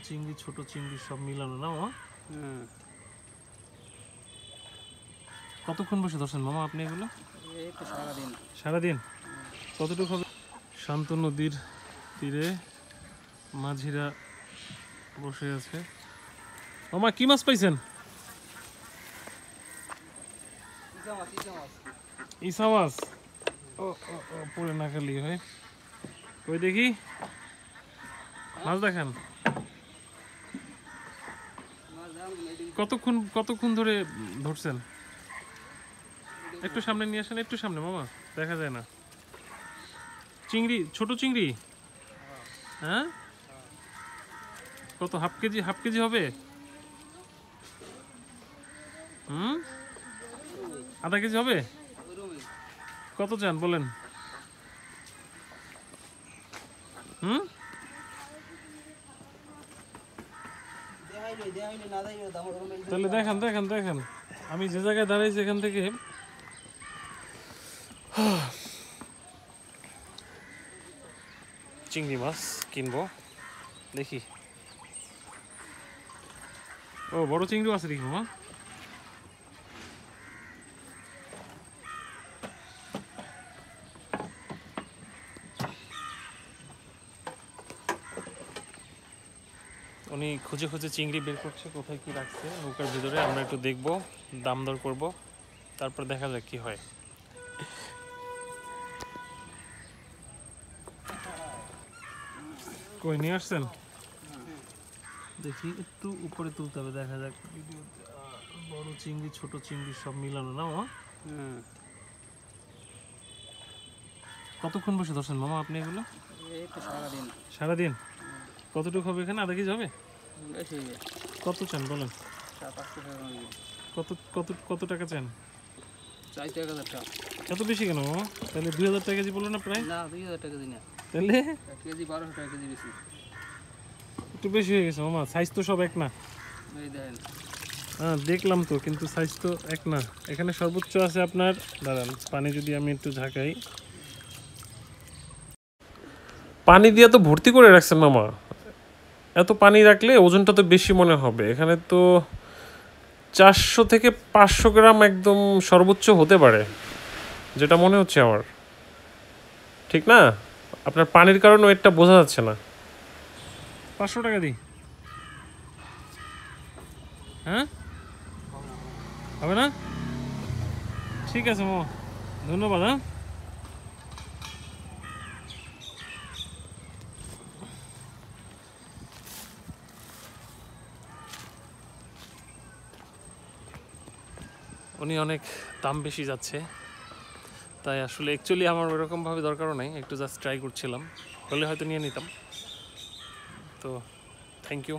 চিংড়ি ছোট চিংড়ি সব মিলানো না মামা? কতক্ষণ বসে ধরছেন মামা আপনি এগুলো? এই তো সারাদিন। সারাদিন? কতটুকু হবে? শান্ত নদীর তীরে মাঝিরা বসে আছে। মামা কি মাছ পাইছেন? ইসা মাছ। ও পড়ে না খালি হয়। ওই দেখি মাছ দেখান। কতক্ষণ ধরে ধরছেন? একটু সামনে নিয়ে আসেন, একটু সামনে মামা, দেখা যায় না। চিংড়ি, ছোট চিংড়ি? হ্যাঁ, কত? হাফ কেজি হবে? আধা কেজি হবে? কত চান বলেন? তাহলে দেখান। আমি যে জায়গায় দাঁড়াইছি এখান থেকে চিংড়ি মাছ কিনবো, দেখি। ও বড় চিংড়িও আছে দেখি মামা। উনি খুঁজে চিংড়ি বের করছে, কোথায় কি রাখছে নৌকার ভিতরে। আমরা একটু দেখবো, দাম দর করবো, তারপর দেখা যাক কি হয়। কই নিয়ে আসছেন? দেখি একটু উপরে তুলতে হবে, দেখা যাক ভিডিওতে। বড় চিংড়ি ছোট চিংড়ি সব মিলানো না মামা? কতক্ষণ বসে ধরছেন মামা আপনি এগুলো? এই তো সারাদিন। সারাদিন? কতটুকু হবে এখানে? আধা কেজি হবে? কত চান বলেন? কত টাকা চান? চাইতে 1000 টাকা। এত বেশি কেন মামা? তাহলে 2000 টাকা কেজি বললো না প্রায়? না 2000 টাকা দিই না। তাহলে কেজি 1200 টাকা কেজি বেশি। একটু বেশি হয়ে গেছে মামা, সাইজ তো সব এক না। এই দেখেন। হ্যাঁ দেখলাম তো, কিন্তু সাইজ তো এক না। এখানে সর্বোচ্চ আছে আপনার, দাঁড়ান পানি যদি আমি একটু ঝাঁকাই। পানি দিয়ে তো ভর্তি করে রাখছেন মামা। এত পানি রাখলে ওজনটা তো বেশি মনে হবে। এখানে তো 400 থেকে 500 গ্রাম একদম সর্বোচ্চ হতে পারে, যেটা মনে হচ্ছে আমার। ঠিক না? আপনার পানির কারণে ওয়েটটা বোঝা যাচ্ছে না। 500 টাকা দিই? হ্যাঁ, হবে না? ঠিক আছে মামা, ধন্যবাদ। হ্যাঁ, উনি অনেক দাম বেশি যাচ্ছে, তাই আসলে অ্যাকচুয়ালি আমার ওরকমভাবে দরকারও নাই, একটু জাস্ট ট্রাই করছিলাম, হলে হয়তো নিয়ে নিতাম। তো থ্যাংক ইউ।